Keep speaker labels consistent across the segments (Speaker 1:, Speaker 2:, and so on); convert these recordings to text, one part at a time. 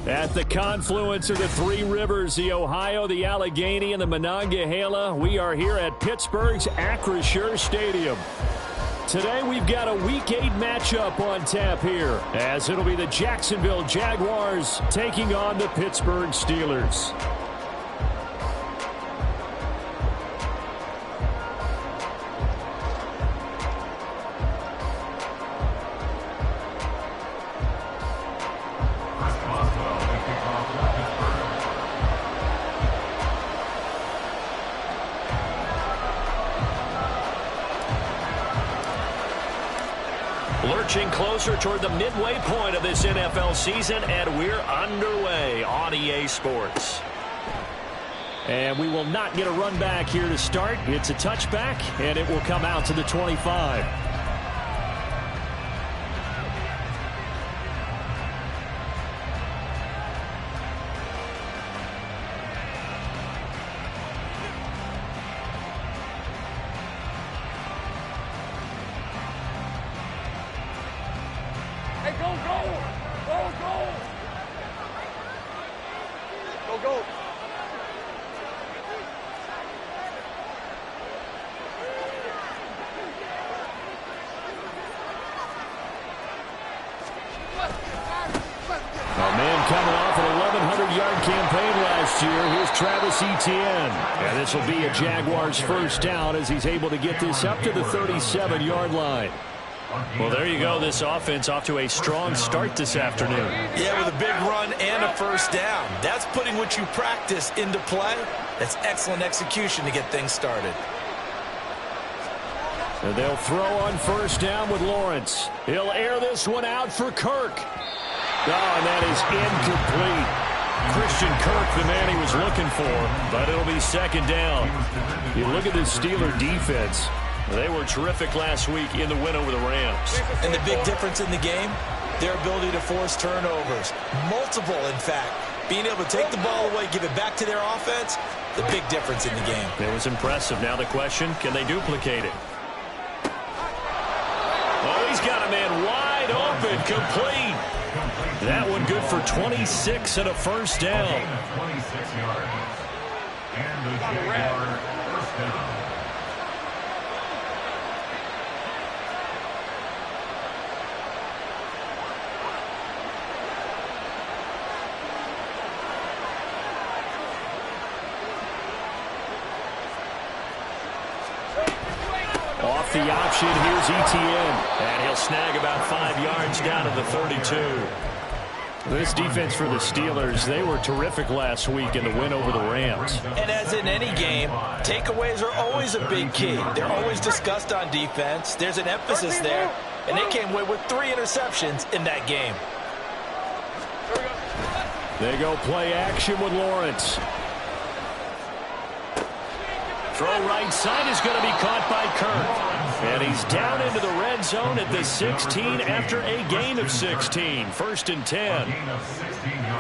Speaker 1: At the confluence of the three rivers, the Ohio, the Allegheny, and the Monongahela, we are here at Pittsburgh's Acrisure Stadium. Today we've got a Week 8 matchup on tap here, as it'll be the Jacksonville Jaguars taking on the Pittsburgh Steelers. Lurching closer toward the midway point of this NFL season, and we're underway on EA Sports. And we will not get a run back here to start. It's a touchback, and it will come out to the 25. Etienne. And this will be a Jaguars first down as he's able to get this up to the 37-yard line. Well, there you go. This offense off to a strong start this afternoon.
Speaker 2: Yeah, with a big run and a first down. That's putting what you practice into play. That's excellent execution to get things started.
Speaker 1: And they'll throw on first down with Lawrence. He'll air this one out for Kirk. Oh, and that is incomplete. Christian Kirk, the man he was looking for, but it'll be second down. You look at this Steeler defense. They were terrific last week in the win over the Rams.
Speaker 2: And the big difference in the game, their ability to force turnovers. Multiple, in fact. Being able to take the ball away, give it back to their offense, the big difference in the game.
Speaker 1: It was impressive. Now the question, can they duplicate it? Oh, he's got a man wide open, complete. That one good for 26 and a first down.
Speaker 3: 26 yards. And the Jaguar first down.
Speaker 1: Off the option, here's Etienne. And he'll snag about 5 yards down to the 32. This defense for the Steelers, they were terrific last week in the win over the Rams.
Speaker 2: And as in any game, takeaways are always a big key. They're always discussed on defense. There's an emphasis there, and they came away with 3 interceptions in that game.
Speaker 1: They go play action with Lawrence. Throw right side is going to be caught by Kirk. And he's down into the red zone at the 16 after a gain of 16. 1st and 10.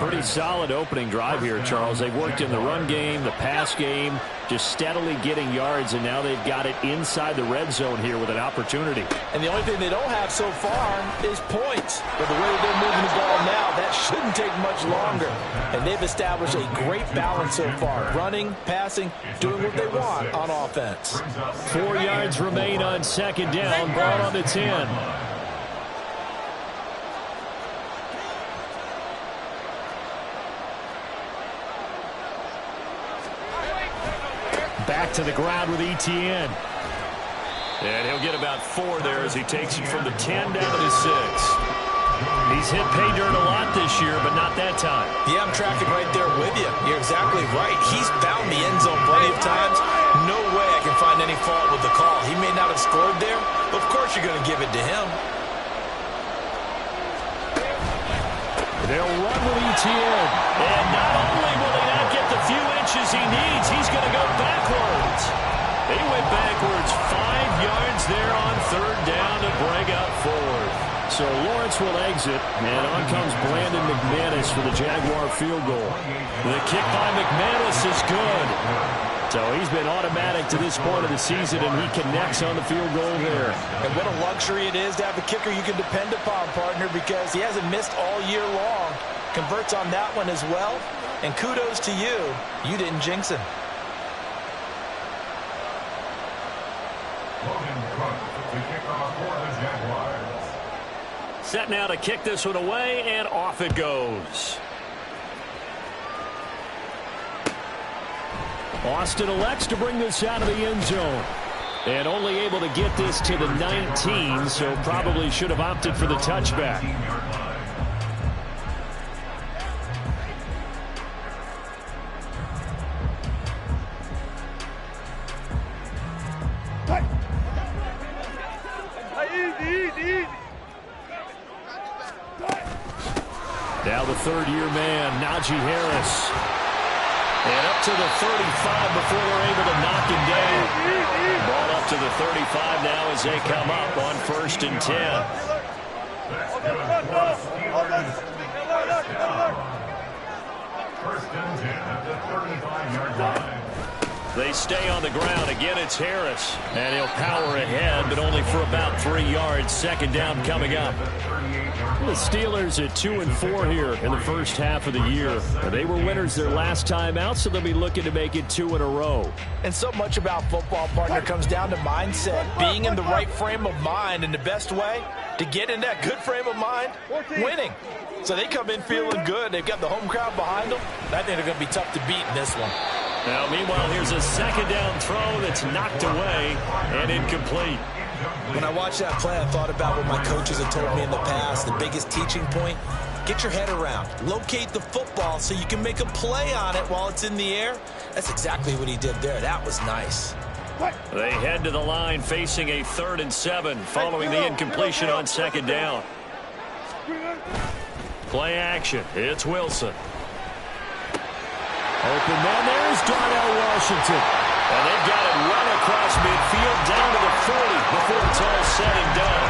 Speaker 1: Pretty solid opening drive here, Charles. They've worked in the run game, the pass game, just steadily getting yards, and now they've got it inside the red zone here with an opportunity.
Speaker 2: And the only thing they don't have so far is points. But the way they're moving the ball now, that shouldn't take much longer. And they've established a great balance so far. Running, passing, doing what they want on offense.
Speaker 1: 4 yards remain on second down. Ball on the 10. Back to the ground with Etienne. And he'll get about 4 there as he takes it from the 10 down to the 6. He's hit pay dirt a lot this year, but not that time.
Speaker 2: Yeah, I'm tracking right there with you. You're exactly right. He's found the end zone plenty of times. No way I can find any fault with the call. He may not have scored there, but of course you're going to give it to him.
Speaker 1: They'll run with Etienne. And not only will he not get the few inches he needs, he's going to go backwards. He went backwards 5 yards there on 3rd down to bring up 4th. So Lawrence will exit, and on comes Brandon McManus for the Jaguar field goal. The kick by McManus is good. So he's been automatic to this point of the season, and he connects on the field goal there.
Speaker 2: And what a luxury it is to have a kicker you can depend upon, partner, because he hasn't missed all year long. converts on that one as well. And kudos to you. You didn't jinx him.
Speaker 3: Logan Crump to kick off for the Jaguars.
Speaker 1: Set now to kick this one away, and off it goes. Austin elects to bring this out of the end zone. And only able to get this to the 19, so probably should have opted for the touchback. Now the third-year man, Najee Harris. And up to the 35 before they're able to knock him down. Ball up to the 35 now as they come up on 1st and 10.
Speaker 3: That's good for Steelers. First and 10 at the 35-yard line.
Speaker 1: They stay on the ground. Again, it's Harris. And he'll power ahead, but only for about 3 yards. Second down coming up. The Steelers at 2-4 here in the first half of the year. They were winners their last time out, so they'll be looking to make it 2 in a row.
Speaker 2: And so much about football, partner, comes down to mindset. Being in the right frame of mind, and the best way to get in that good frame of mind, winning. So they come in feeling good. They've got the home crowd behind them. I think they're going to be tough to beat in this one.
Speaker 1: Now, meanwhile, here's a second down throw that's knocked away and incomplete.
Speaker 2: When I watched that play, I thought about what my coaches have told me in the past. The biggest teaching point, get your head around. Locate the football so you can make a play on it while it's in the air. That's exactly what he did there. That was nice.
Speaker 1: They head to the line facing a 3rd and 7 following the incompletion on second down. Play action. It's Wilson. Open man. There's Darnell Washington. And they've got it run across midfield down to the 40 before it's all said and done.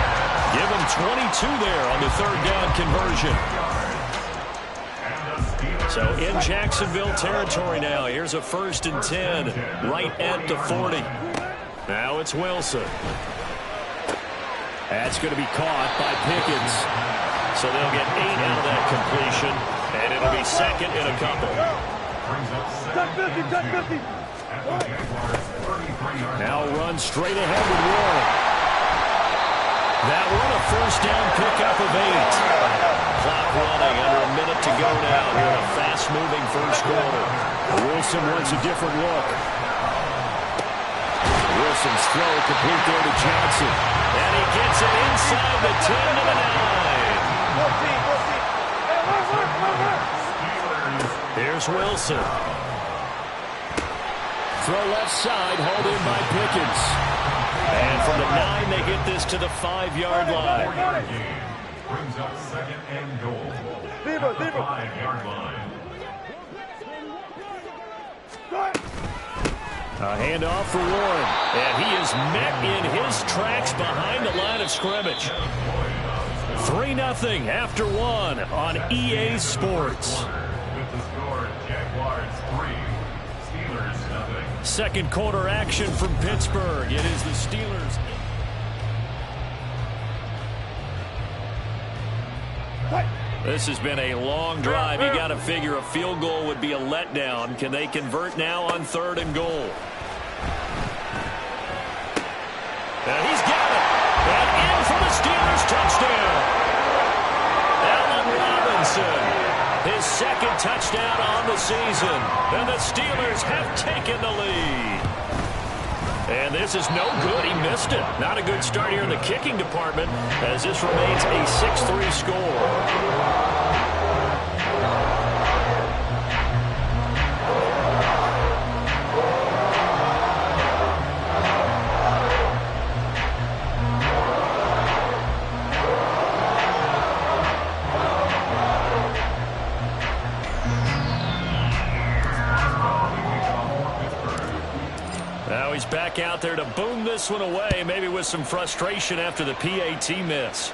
Speaker 1: Give them 22 there on the 3rd down conversion. So in Jacksonville territory now. Here's a 1st and 10 right at the 40. Now it's Wilson. That's going to be caught by Pickens. So they'll get 8 out of that completion. And it'll be 2nd and a couple. Now run straight ahead with Warren. That one a 1st down pickup of 8. Clock running, under a minute to go now here in a fast-moving first quarter. Wilson wants a different look. Wilson's throw complete there to Johnson. And he gets it inside the 10 to the 9. Here's Wilson. Throw left side, hauled in by Pickens. And from the 9, they get this to the 5-yard line.
Speaker 3: Brings up 2nd and goal. At the 5-yard line.
Speaker 1: A handoff for Warren. And he is met in his tracks behind the line of scrimmage. 3-0 after 1 on EA Sports.
Speaker 3: With the score, Jaguars 3, Steelers 0.
Speaker 1: Second quarter action from Pittsburgh. It is the Steelers. This has been a long drive. You got to figure a field goal would be a letdown. Can they convert now on 3rd and goal? And he's got it. And in for the Steelers touchdown. Allen Robinson, his 2nd touchdown on the season. And the Steelers have taken the lead. And this is no good. He missed it. Not a good start here in the kicking department as this remains a 6-3 score. Now he's back out there to boom this one away, maybe with some frustration after the PAT miss.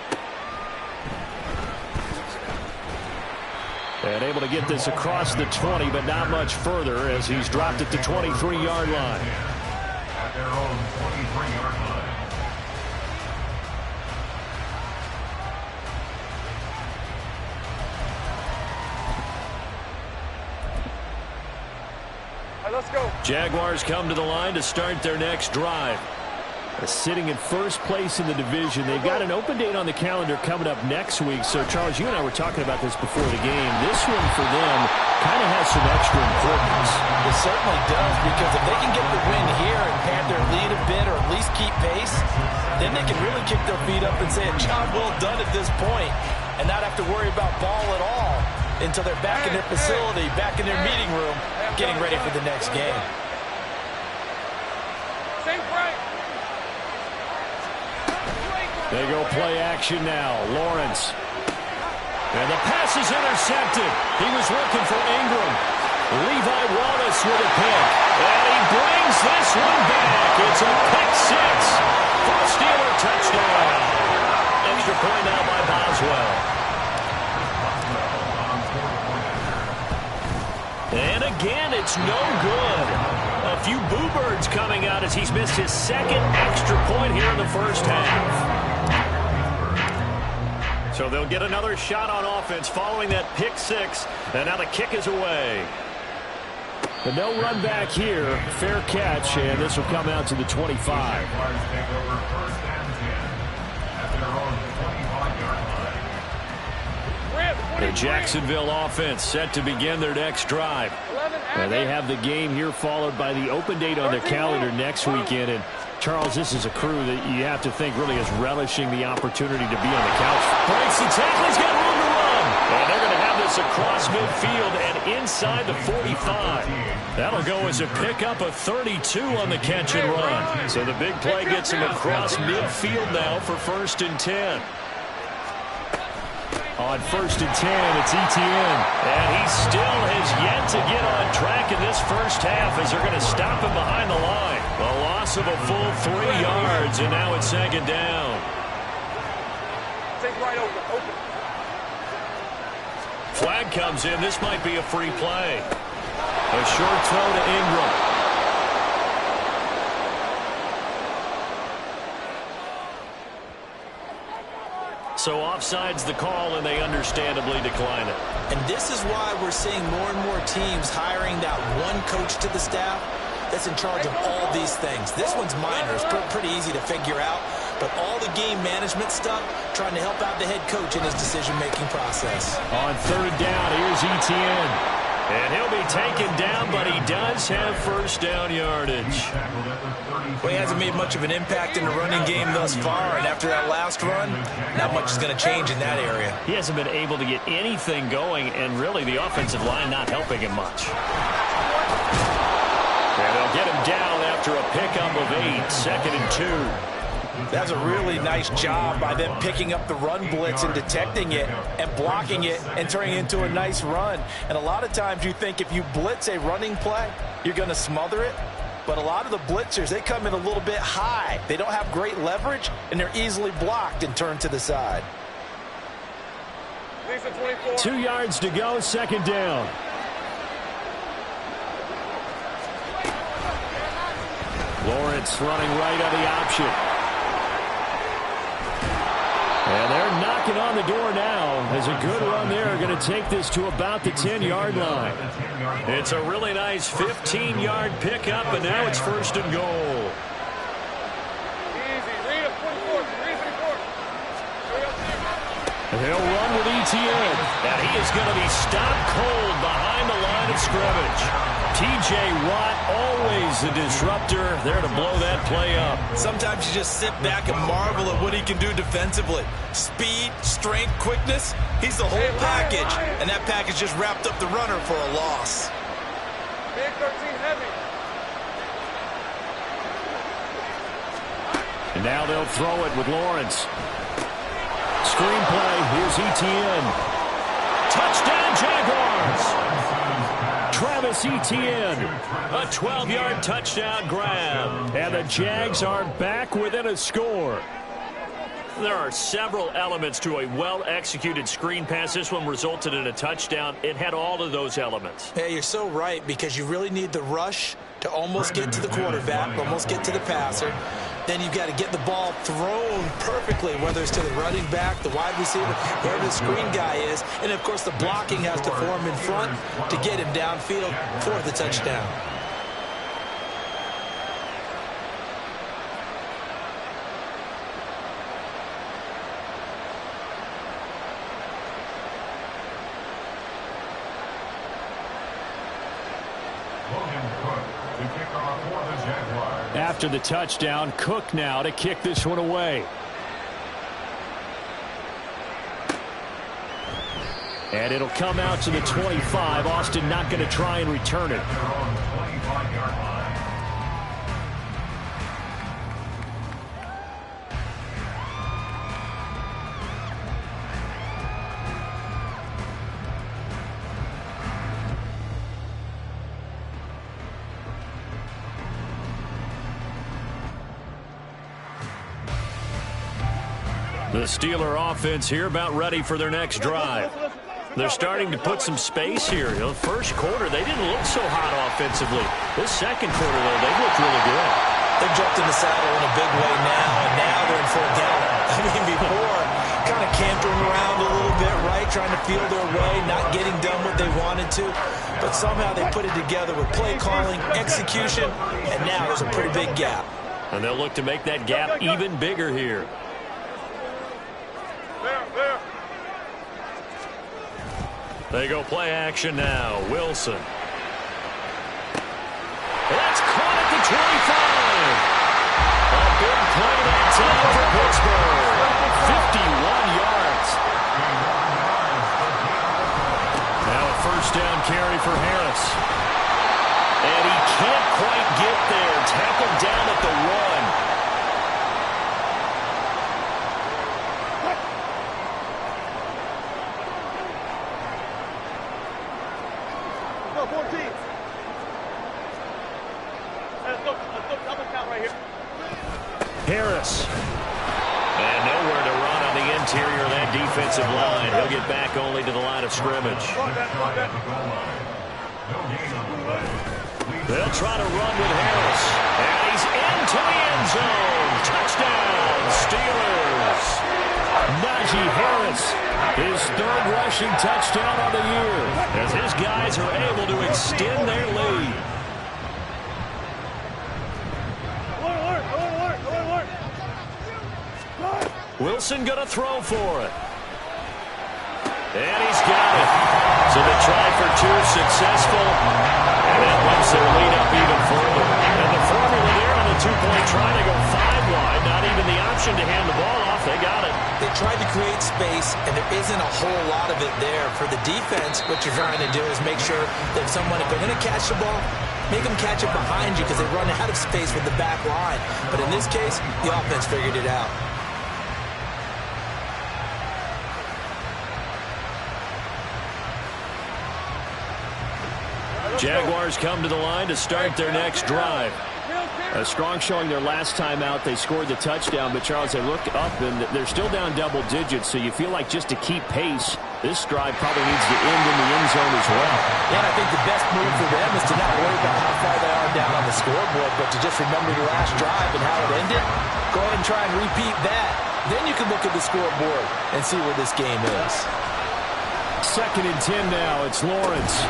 Speaker 1: And able to get this across the 20, but not much further as he's dropped at the 23-yard line.
Speaker 3: At their own 23-yard line.
Speaker 4: let's go.
Speaker 1: Jaguars come to the line to start their next drive. Sitting in first place in the division. They've got an open date on the calendar coming up next week. So, Charles, you and I were talking about this before the game. This one for them kind of has some extra importance.
Speaker 2: It certainly does, because if they can get the win here and pad their lead a bit or at least keep pace, then they can really kick their feet up and say a job well done at this point and not have to worry about ball at all until they're back in their facility, back in their meeting room, getting ready for the next game.
Speaker 1: They go play action now. Lawrence. And the pass is intercepted. He was looking for Ingram. Levi Wallace with a pick. And he brings this one back. It's a pick six for a Steeler touchdown. Extra point now by Boswell. And again, it's no good. A few boo birds coming out as he's missed his second extra point here in the first half. So they'll get another shot on offense following that pick six. And now the kick is away. But no run back here. Fair catch, and this will come out to the 25. The Jacksonville offense set to begin their next drive. And they have the game here followed by the open date on their calendar next weekend. And Charles, this is a crew that you have to think really is relishing the opportunity to be on the couch. Breaks the tackle. He's got room to run. And they're going to have this across midfield and inside the 45. That'll go as a pickup of 32 on the catch and run. So the big play gets him across midfield now for 1st and 10. On 1st and 10, it's Etienne. And he still has yet to get on track in this first half as they're going to stop him behind the line. A loss of a full 3 yards, and now it's 2nd down.
Speaker 4: Take right open.
Speaker 1: Flag comes in. This might be a free play. A short throw to Ingram. So offside's the call, and they understandably decline it.
Speaker 2: And this is why we're seeing more and more teams hiring that one coach to the staff that's in charge of all these things. This one's minor. It's pretty easy to figure out. But all the game management stuff, trying to help out the head coach in his decision-making process.
Speaker 1: On 3rd down, here's Etienne. And he'll be taken down, but he does have 1st down yardage.
Speaker 2: Well, he hasn't made much of an impact in the running game thus far, and after that last run, not much is going to change in that area.
Speaker 1: He hasn't been able to get anything going, and really the offensive line not helping him much. And they'll get him down after a pickup of 8, 2nd and 2.
Speaker 2: That's a really nice job by them picking up the run blitz and detecting it and blocking it and turning it into a nice run. And a lot of times you think if you blitz a running play, you're going to smother it. But a lot of the blitzers, they come in a little bit high. They don't have great leverage, and they're easily blocked and turned to the side.
Speaker 1: 2 yards to go, 2nd down. Lawrence running right on the option. And they're knocking on the door now as a good run there. Going to take this to about the 10-yard line. It's a really nice 15-yard pickup, and now it's 1st and goal. They'll run with Etienne. And he is going to be stopped cold behind the line of scrimmage. T.J. Watt, always a disruptor, there to blow that play up.
Speaker 2: Sometimes you just sit back and marvel at what he can do defensively. Speed, strength, quickness, he's the whole package. And that package just wrapped up the runner for a loss.
Speaker 4: Big 13 heavy.
Speaker 1: And now they'll throw it with Lawrence. Screenplay, here's Etienne. Touchdown, Jaguars! Travis Etienne, a 12-yard touchdown grab. And the Jags are back within a score. There are several elements to a well-executed screen pass. This one resulted in a touchdown. It had all of those elements.
Speaker 2: Yeah, you're so right, because you really need the rush to almost get to the quarterback, almost get to the passer. Then you've got to get the ball thrown perfectly, whether it's to the running back, the wide receiver, wherever the screen guy is. And, of course, the blocking has to form in front to get him downfield for the touchdown.
Speaker 3: Logan Cook to kick off for the Jaguars.
Speaker 1: After the touchdown, Cook now to kick this one away. And it'll come out to the 25. Austin not going to try and return it.
Speaker 3: At their own 25-yard line.
Speaker 1: The Steeler offense here about ready for their next drive. They're starting to put some space here. You know, first quarter, they didn't look so hot offensively. This second quarter, though, they looked really good.
Speaker 2: They jumped in the saddle in a big way now, and now they're in full gallop. I mean, before, kind of cantering around a little bit, right, trying to feel their way, not getting done what they wanted to. But somehow they put it together with play calling, execution, and now there's a pretty big gap.
Speaker 1: And they'll look to make that gap even bigger here. They go play action now. Wilson. That's caught at the 25. A big play that time for Pittsburgh. 51 yards. Now a first down carry for Harris. And he can't quite get there. Tackled down at the 1. Harris. And nowhere to run on the interior of that defensive line. He'll get back only to the line of scrimmage. They'll try to run with Harris. And he's into the end zone. Touchdown, Steelers. Najee Harris, his third rushing touchdown of the year, as his guys are able to extend their lead. Wilson going to throw for it. And he's got it. So they try for 2, successful. And that bumps their lead up even further. And the formula there on the 2-point try to go 5 wide. Not even the option to hand the ball off. They got it.
Speaker 2: They tried to create space, and there isn't a whole lot of it there. For the defense, what you're trying to do is make sure that if they're going to catch the ball, make them catch it behind you because they run out of space with the back line. But in this case, the offense figured it out.
Speaker 1: Jaguars come to the line to start their next drive. A strong showing their last time out. They scored the touchdown, but Charles, they look up and they're still down double digits, so you feel like just to keep pace, this drive probably needs to end in the end zone as well.
Speaker 2: Yeah, I think the best move for them is to not worry about how far they are down on the scoreboard, but to just remember the last drive and how it ended. Go ahead and try and repeat that. Then you can look at the scoreboard and see where this game is.
Speaker 1: 2nd and 10 now. It's Lawrence.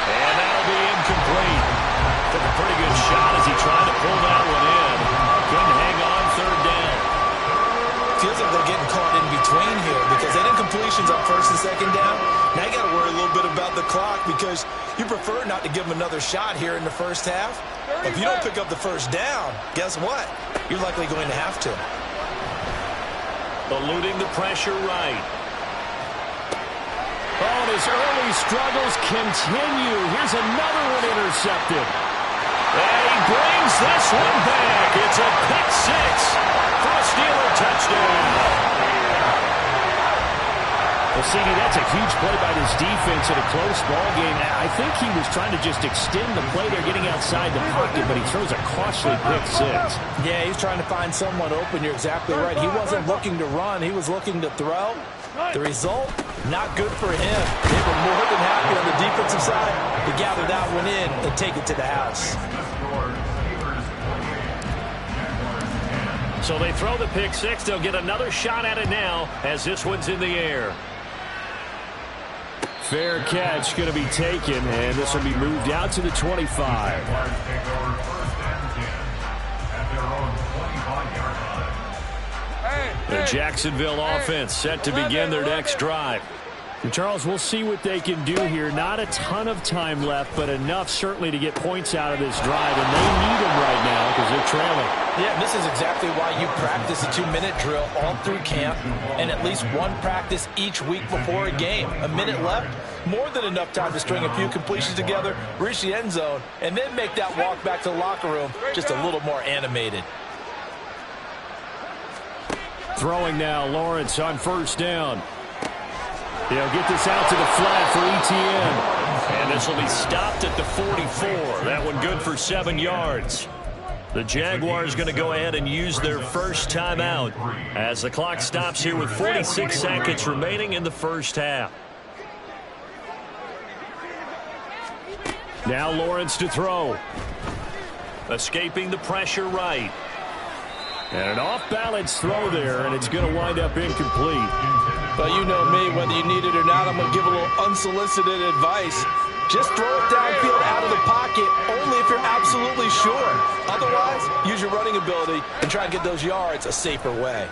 Speaker 1: And that'll be incomplete. Took a pretty good shot as he tried to pull that one in. Couldn't hang on 3rd down.
Speaker 2: Feels like they're getting caught in between here because they did completions on 1st and 2nd down. Now you got to worry a little bit about the clock because you prefer not to give them another shot here in the first half. If you don't pick up the 1st down, guess what? You're likely going to have to.
Speaker 1: Eluding the pressure right. Oh, and his early struggles continue. Here's another one intercepted. And he brings this one back. It's a pick 6 for a Steeler touchdown. Well, CD, that's a huge play by this defense in a close ball game. I think he was trying to just extend the play. They're getting outside the pocket, but he throws a costly pick 6.
Speaker 2: Yeah, he's trying to find someone open. You're exactly right. He wasn't looking to run. He was looking to throw. The result, not good for him. They were more than happy on the defensive side to gather that one in and take it to the house.
Speaker 1: So they throw the pick 6. They'll get another shot at it now as this one's in the air. Fair catch going to be taken, and this will be moved out to the 25. The Jacksonville offense set to begin their next drive. And Charles, we'll see what they can do here. Not a ton of time left, but enough certainly to get points out of this drive. And they need them right now because they're trailing.
Speaker 2: Yeah, and this is exactly why you practice a 2-minute drill all through camp and at least one practice each week before a game. A minute left, more than enough time to string a few completions together, reach the end zone, and then make that walk back to the locker room just a little more animated.
Speaker 1: Throwing now, Lawrence on first down. He'll get this out to the flat for Etienne. And this will be stopped at the 44. That one good for 7 yards. The Jaguars going to go ahead and use their first timeout as the clock stops here with 46 seconds remaining in the first half. Now Lawrence to throw. Escaping the pressure right. And an off-balance throw there, and it's going to wind up incomplete.
Speaker 2: But you know me, whether you need it or not, I'm going to give a little unsolicited advice. Just throw it downfield out of the pocket, only if you're absolutely sure. Otherwise, use your running ability and try and get those yards a safer way.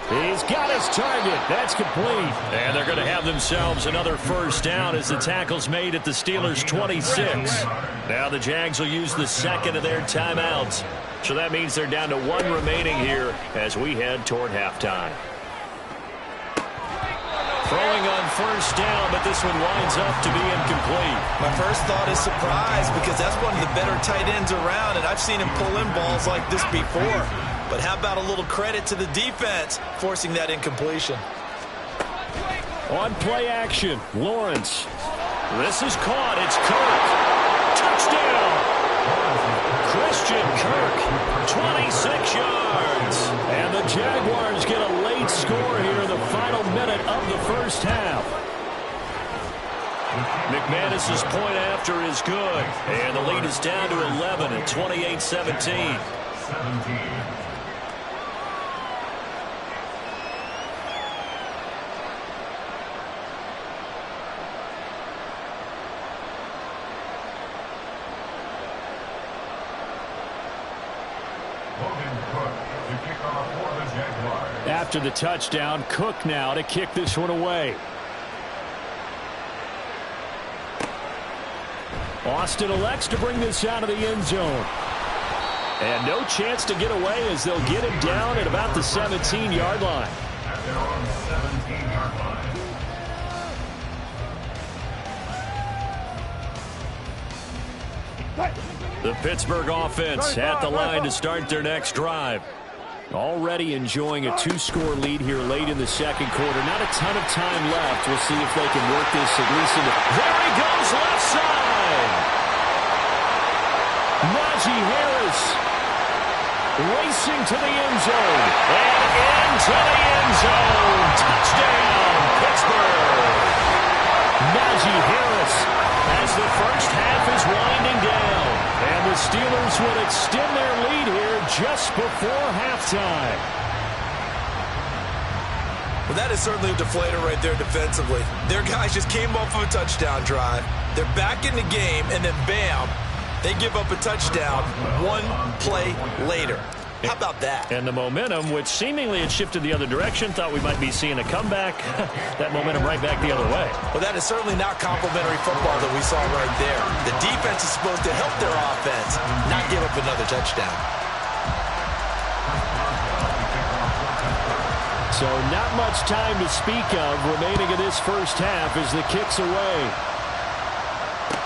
Speaker 1: He's got his target. That's complete. And they're going to have themselves another first down as the tackle's made at the Steelers' 26. Now the Jags will use the second of their timeouts. So that means they're down to 1 remaining here as we head toward halftime. Throwing on first down, but this one winds up to be incomplete.
Speaker 2: My first thought is surprise because that's one of the better tight ends around, and I've seen him pull in balls like this before. But how about a little credit to the defense forcing that incompletion?
Speaker 1: On play action, Lawrence. This is caught. It's Kirk. Touchdown. Christian Kirk, 26 yards. And the Jaguars get a late score here in the final minute of the first half. McManus's point after is good. And the lead is down to 11 at 28-17. After the touchdown, Cook now to kick this one away. Austin elects to bring this out of the end zone. And no chance to get away as they'll get him down at about the 17-yard line. The Pittsburgh offense at the line to start their next drive. Already enjoying a 2-score lead here late in the second quarter. Not a ton of time left. We'll see if they can work this at least into... There he goes, left side! Najee Harris racing to the end zone. And into the end zone. Touchdown, Pittsburgh! Najee Harris as the first half is winding down. And the Steelers would extend their lead here just before halftime.
Speaker 2: Well, that is certainly a deflator right there defensively. Their guys just came off of a touchdown drive. They're back in the game, and then bam, they give up a touchdown 1 play later. How about that?
Speaker 1: And the momentum, which seemingly had shifted the other direction, thought we might be seeing a comeback. That momentum right back the other way.
Speaker 2: Well, that is certainly not complimentary football that we saw right there. The defense is supposed to help their offense, not give up another touchdown.
Speaker 1: So not much time to speak of remaining in this first half as the kick's away.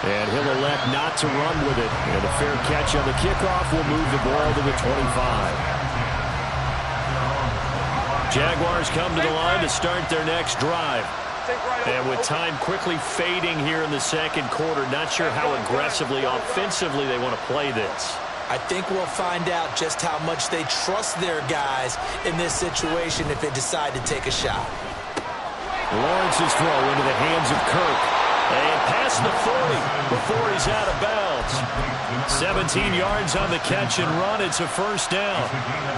Speaker 1: And he'll elect not to run with it. And a fair catch on the kickoff will move the ball to the 25. Jaguars come to the line to start their next drive. And with time quickly fading here in the second quarter, not sure how aggressively, offensively they want to play this.
Speaker 2: I think we'll find out just how much they trust their guys in this situation if they decide to take a shot.
Speaker 1: Lawrence's throw into the hands of Kirk. And past the 40 before he's out of bounds. 17 yards on the catch and run. It's a first down.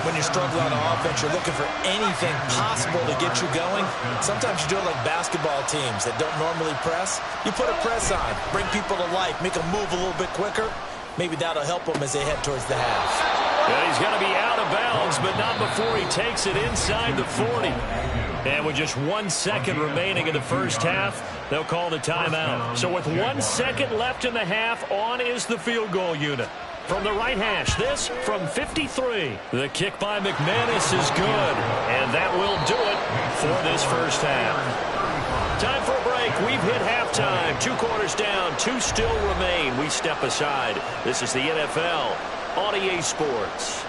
Speaker 2: When you're struggling on offense, you're looking for anything possible to get you going. Sometimes you do it like basketball teams that don't normally press. You put a press on, bring people to life, make them move a little bit quicker. Maybe that'll help them as they head towards the half.
Speaker 1: And he's going to be out of bounds, but not before he takes it inside the 40. And with just 1 second remaining in the first half, they'll call the timeout. So with 1 second left in the half, on is the field goal unit. From the right hash, this from 53. The kick by McManus is good, and that will do it for this first half. Time for a break. We've hit halftime. 2 quarters down, 2 still remain. We step aside. This is the NFL on EA Sports.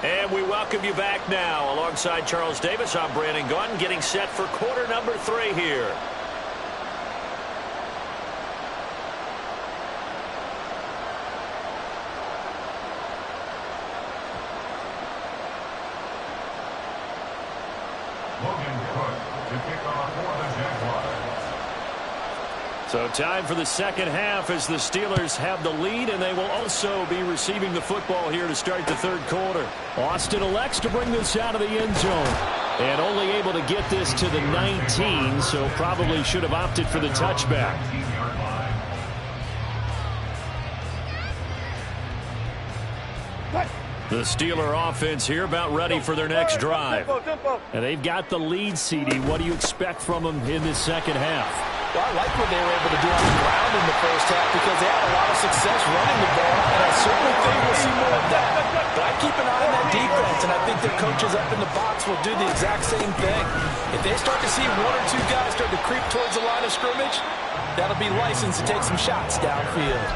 Speaker 1: And we welcome you back now. Alongside Charles Davis, I'm Brandon Gaudin, getting set for quarter number 3 here.
Speaker 3: Logan Cook to kick off for the Jaguars.
Speaker 1: So time for the second half as the Steelers have the lead, and they will also be receiving the football here to start the third quarter. Austin elects to bring this out of the end zone, and only able to get this to the 19, so probably should have opted for the touchback. The Steeler offense here about ready for their next drive. And they've got the lead, CD. What do you expect from them in this second half?
Speaker 2: Well, I like what they were able to do on the ground in the first half because they had a lot of success running the ball, and I certainly think we'll see more of that. But I keep an eye on that defense, and I think their coaches up in the box will do the exact same thing. If they start to see 1 or 2 guys start to creep towards the line of scrimmage, that'll be licensed to take some shots downfield.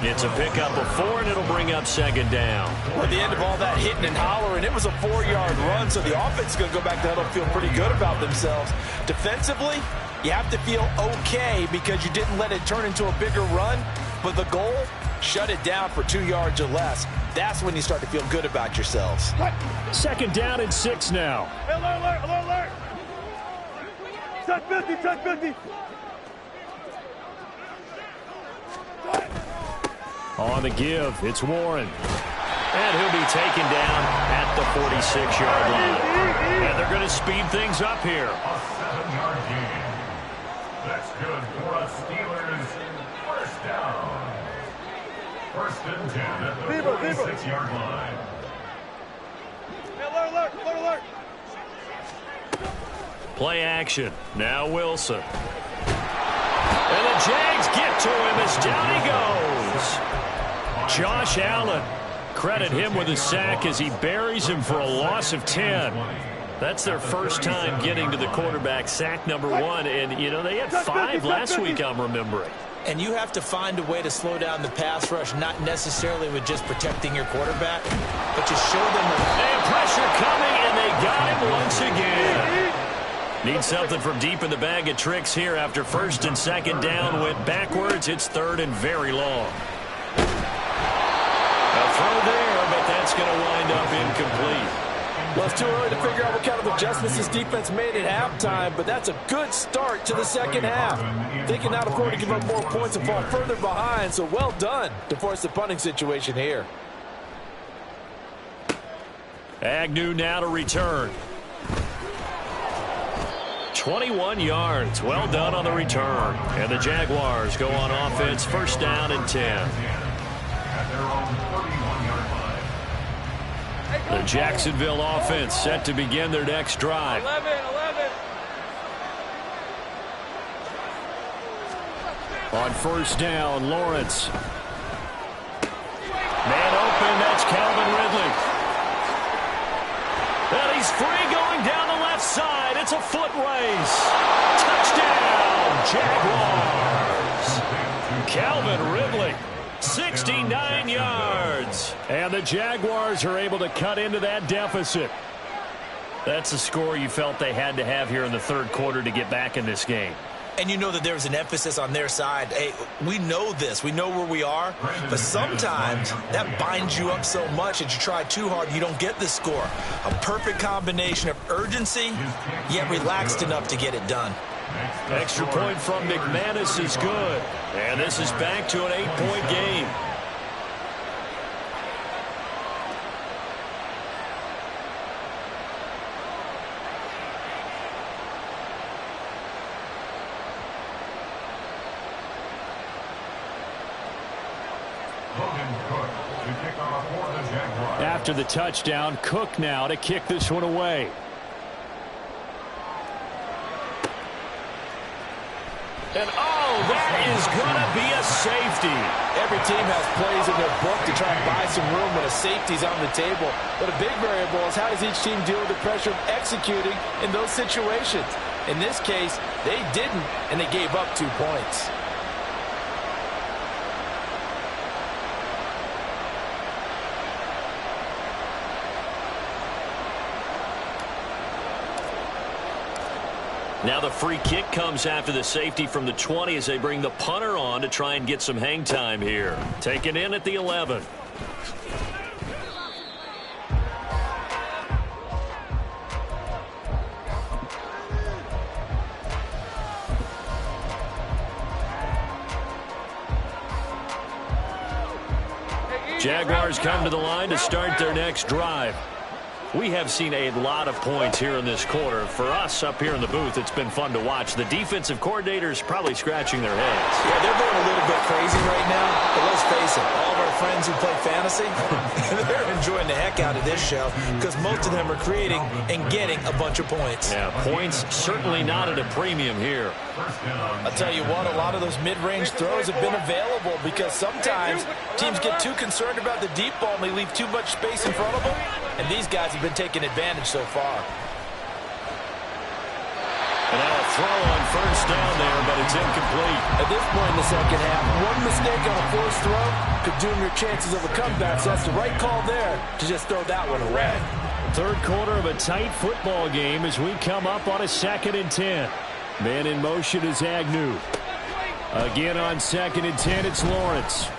Speaker 1: It's a pickup of 4, and it'll bring up second down.
Speaker 2: Well, at the end of all that hitting and hollering, it was a 4-yard run, so the offense is going to go back to huddle and feel pretty good about themselves. Defensively, you have to feel okay because you didn't let it turn into a bigger run, but the goal, shut it down for 2 yards or less. That's when you start to feel good about yourselves.
Speaker 1: Second down and 6 now.
Speaker 4: Hey, alert, alert, alert! Check 50, check 50!
Speaker 1: On the give, it's Warren. And he'll be taken down at the 46-yard line. And they're going to speed things up here.
Speaker 3: A 7-yard gain. That's good for a Steelers first down. First and 10 at the 46-yard line.
Speaker 4: Hey, alert, alert, alert, alert!
Speaker 1: Play action. Now Wilson. And the Jags get to him as down he goes. Josh Allen. Credit him with a sack as he buries him for a loss of 10. That's their first time getting to the quarterback, sack number 1. And, you know, they had 5 last week, I'm remembering.
Speaker 2: And you have to find a way to slow down the pass rush, not necessarily with just protecting your quarterback, but just show them
Speaker 1: And pressure coming, and they got him once again. Need something from deep in the bag of tricks here after first and second down went backwards. It's third and very long. A throw there, but that's going to wind up incomplete.
Speaker 2: Well, it's too early to figure out what kind of adjustments this defense made at halftime, but that's a good start to the second half. They can not afford to give up more points and fall further behind, so well done to force the punting situation here.
Speaker 1: Agnew now to return. 21 yards. Well done on the return. And the Jaguars go on offense, first down and 10.
Speaker 3: At their own 31-yard line.
Speaker 1: The Jacksonville offense set to begin their next drive.
Speaker 4: 11.
Speaker 1: On first down, Lawrence. Man open, that's Calvin Ridley. And he's free going down the left side. It's a foot race. Touchdown, Jaguars. Calvin Ridley, 69 yards. And the Jaguars are able to cut into that deficit. That's the score you felt they had to have here in the third quarter to get back in this game.
Speaker 2: And you know that there was an emphasis on their side. Hey, we know this. We know where we are. But sometimes that binds you up so much that you try too hard, you don't get the score. A perfect combination of urgency, yet relaxed enough to get it done.
Speaker 1: Extra point from McManus is good. And this is back to an 8-point game. After the touchdown, Cook now to kick this one away. And oh, that is going to be a safety.
Speaker 2: Every team has plays in their book to try and buy some room when a safety's on the table. But a big variable is how does each team deal with the pressure of executing in those situations. In this case, they didn't, and they gave up 2 points.
Speaker 1: Now the free kick comes after the safety from the 20 as they bring the punter on to try and get some hang time here. Taken in at the 11. Jaguars come to the line to start their next drive. We have seen a lot of points here in this quarter. For us up here in the booth, it's been fun to watch. The defensive coordinators probably scratching their heads.
Speaker 2: Yeah, they're going a little bit crazy right now. But let's face it, all of our friends who play fantasy, they're enjoying the heck out of this show because most of them are creating and getting a bunch of points.
Speaker 1: Yeah, points certainly not at a premium here.
Speaker 2: I'll tell you what, a lot of those mid-range throws have been available because sometimes teams get too concerned about the deep ball and they leave too much space in front of them. And these guys have been taking advantage so far.
Speaker 1: And now a throw on first down there, but it's incomplete.
Speaker 2: At this point in the second half, one mistake on a forced throw could doom your chances of a comeback. So that's the right call there to just throw that one away.
Speaker 1: Third quarter of a tight football game as we come up on a 2nd and 10. Man in motion is Agnew. Again on 2nd and 10, it's Lawrence.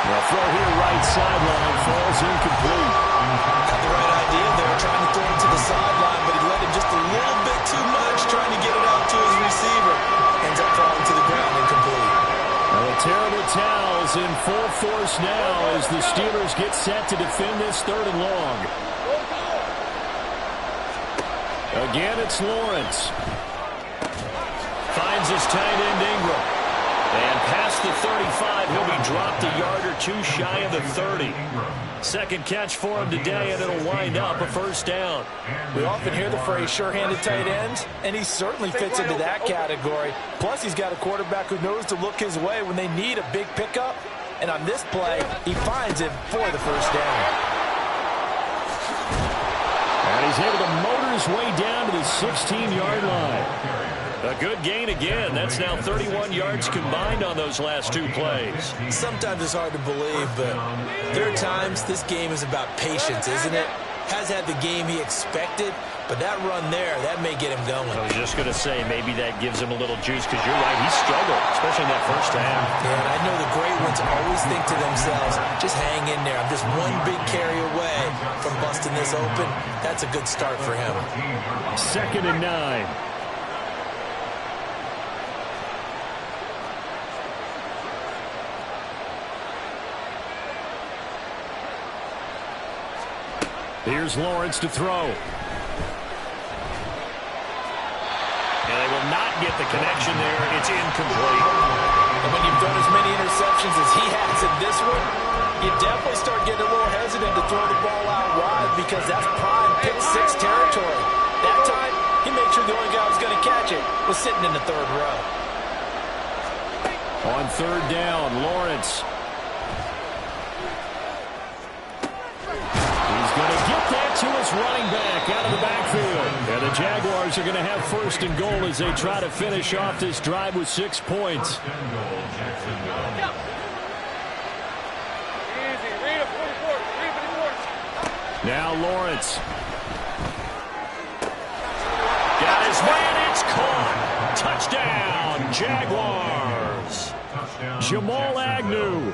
Speaker 1: The throw here, right sideline, falls incomplete.
Speaker 2: Got the right idea there, trying to throw it to the sideline, but he let him just a little bit too much, trying to get it out to his receiver. Ends up falling to the ground, incomplete.
Speaker 1: Well, the terrible towels in full force now as the Steelers get set to defend this 3rd and long. Again, it's Lawrence. Finds his tight end, Ingram. And past the 35, he'll be dropped a yard or 2 shy of the 30. Second catch for him today, and it'll wind up a first down.
Speaker 2: We often hear the phrase sure-handed tight ends, and he certainly fits into that category. Plus, he's got a quarterback who knows to look his way when they need a big pickup. And on this play, he finds him for the first down.
Speaker 1: And he's able to motor his way down to the 16-yard line. A good gain again. That's now 31 yards combined on those last 2 plays.
Speaker 2: Sometimes it's hard to believe, but there are times this game is about patience, isn't it? Has had the game he expected, but that run there, that may get him going.
Speaker 1: I was just going to say, maybe that gives him a little juice, because you're right, he struggled, especially in that first half.
Speaker 2: Yeah, and I know the great ones always think to themselves, just hang in there. I'm just one big carry away from busting this open. That's a good start for him.
Speaker 1: 2nd and 9. Here's Lawrence to throw. And they will not get the connection there. It's incomplete.
Speaker 2: And when you've thrown as many interceptions as he has in this one, you definitely start getting a little hesitant to throw the ball out wide because that's prime pick 6 territory. That time, he made sure the only guy who was going to catch it was sitting in the 3rd row.
Speaker 1: On 3rd down, Lawrence. Going to get that to his running back out of the backfield. And the Jaguars are going to have 1st and goal as they try to finish off this drive with 6 points. Now Lawrence. Got his man, it's caught. Touchdown, Jaguars. Jamal Agnew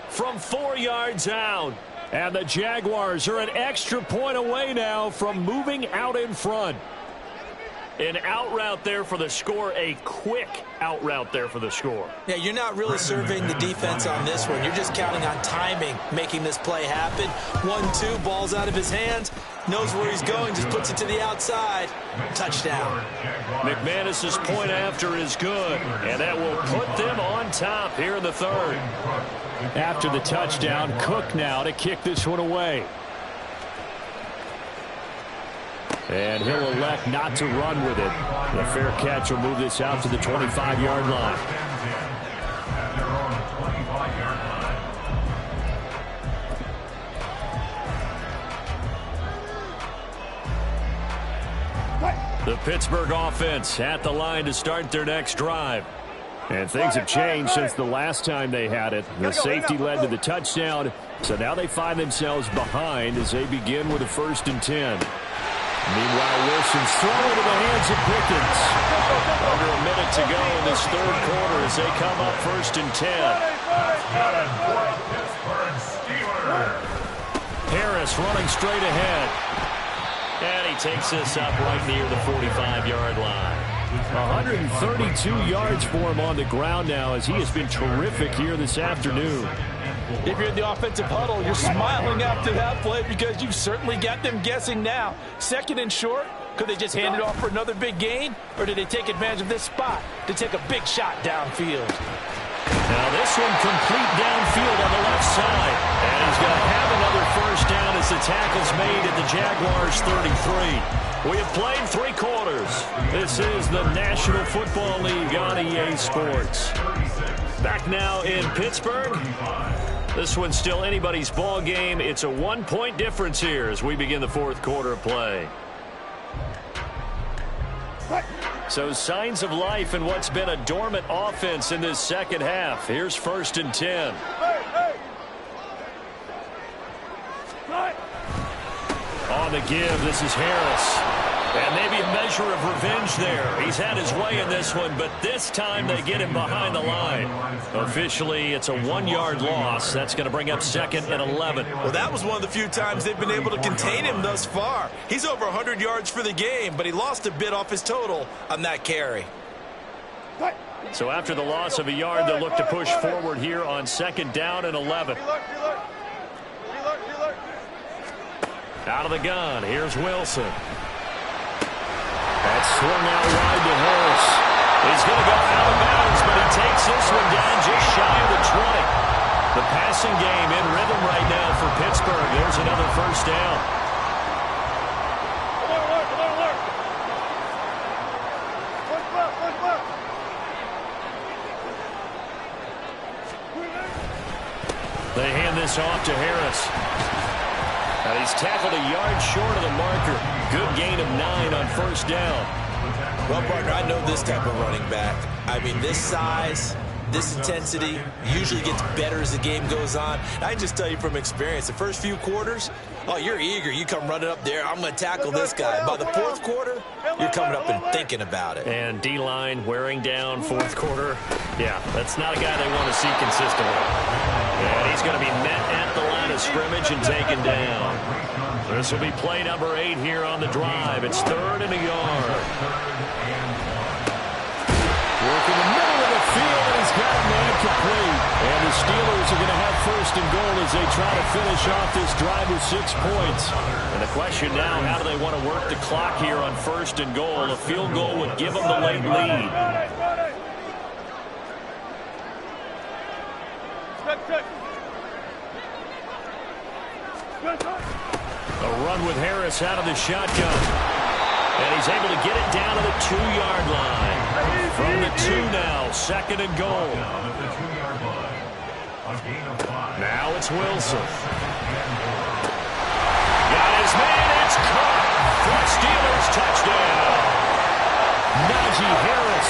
Speaker 1: from 4 yards out. And the Jaguars are an extra point away now from moving out in front. An out route there for the score, a quick out route there for the score.
Speaker 2: Yeah, you're not really surveying the defense on this one. You're just counting on timing, making this play happen. 1-2, ball's out of his hands, knows where he's going, just puts it to the outside. Touchdown.
Speaker 1: McManus's point after is good, and that will put them on top here in the 3rd. After the touchdown, Cook now to kick this one away. And he'll elect not to run with it. The fair catch will move this out to the 25-yard line. The Pittsburgh offense at the line to start their next drive. And things have changed since the last time they had it. The safety led to the touchdown, so now they find themselves behind as they begin with a 1st and 10. Meanwhile, Wilson's thrown into the hands of Pickens. Under a minute to go in this 3rd quarter as they come up 1st and 10. Harris running straight ahead. And he takes this up right near the 45-yard line. 132 yards for him on the ground now as he has been terrific here this afternoon.
Speaker 2: If you're in the offensive huddle, you're smiling after that play because you certainly got them guessing now. 2nd and short, could they just hand it off for another big gain? Or did they take advantage of this spot to take a big shot downfield?
Speaker 1: Now this one complete downfield on the left side. And he's going to have another 1st down as the tackle's made at the Jaguars' 33. We have played 3 quarters. This is the National Football League on EA Sports. Back now in Pittsburgh. This one's still anybody's ball game. It's a 1-point difference here as we begin the 4th quarter of play. So signs of life in what's been a dormant offense in this 2nd half. Here's 1st and 10. On the give, this is Harris. And maybe a measure of revenge there. He's had his way in this one, but this time they get him behind the line. Officially, it's a 1-yard loss. That's going to bring up 2nd and 11.
Speaker 2: Well, that was one of the few times they've been able to contain him thus far. He's over 100 yards for the game, but he lost a bit off his total on that carry.
Speaker 1: So after the loss of a yard, they'll look to push forward here on 2nd down and 11. Out of the gun, here's Wilson. That's swung out wide to Harris. He's going to go out of bounds, but he takes this one down just shy of the 20. The passing game in rhythm right now for Pittsburgh. There's another 1st down. They hand this off to Harris. And he's tackled a yard short of the marker. Good gain of 9 on 1st down.
Speaker 2: Well, partner, I know this type of running back. I mean, this size, this intensity usually gets better as the game goes on. I just tell you from experience, the first few quarters, oh, you're eager. You come running up there. I'm going to tackle this guy. By the 4th quarter, you're coming up and thinking about it.
Speaker 1: And D-line wearing down 4th quarter. Yeah, that's not a guy they want to see consistently. And he's going to be met at the line of scrimmage and taken down. This will be play number 8 here on the drive. It's 3rd and a yard. Work in the middle of the field, and he's got a man complete. And the Steelers are going to have 1st and goal as they try to finish off this drive with 6 points. And the question now, how do they want to work the clock here on 1st and goal? A field goal would give them the late lead. A run with Harris out of the shotgun. And he's able to get it down to the 2-yard line. From the 2 now, 2nd and goal. Now it's Wilson. Got his man, it's caught. For the Steelers, touchdown. Najee Harris,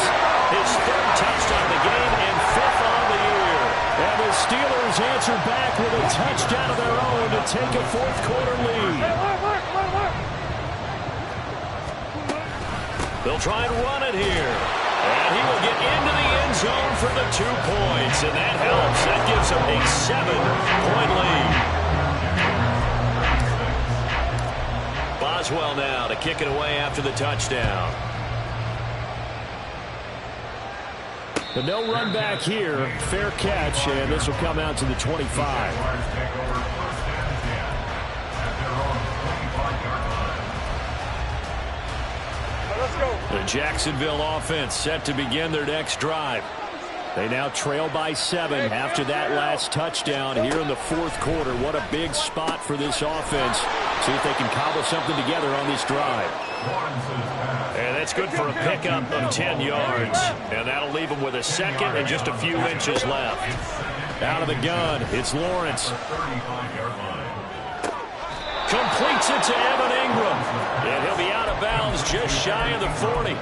Speaker 1: his 3rd touchdown of the game and 5th on the year. And the Steelers answer back with a touchdown of their own to take a 4th quarter lead. They'll try and run it here. And he will get into the end zone for the 2 points. And that helps. That gives them a 7-point lead. Boswell now to kick it away after the touchdown. But no run back here. Fair catch, and this will come out to the 25. The Jacksonville offense set to begin their next drive. They now trail by 7 after that last touchdown here in the fourth quarter. What a big spot for this offense. See if they can cobble something together on this drive. And that's good for a pickup of 10 yards. And that'll leave them with a second and just a few inches left. Out of the gun, it's Lawrence. Completes it to Evan Ingram. And he'll be out of bounds just shy of the 40.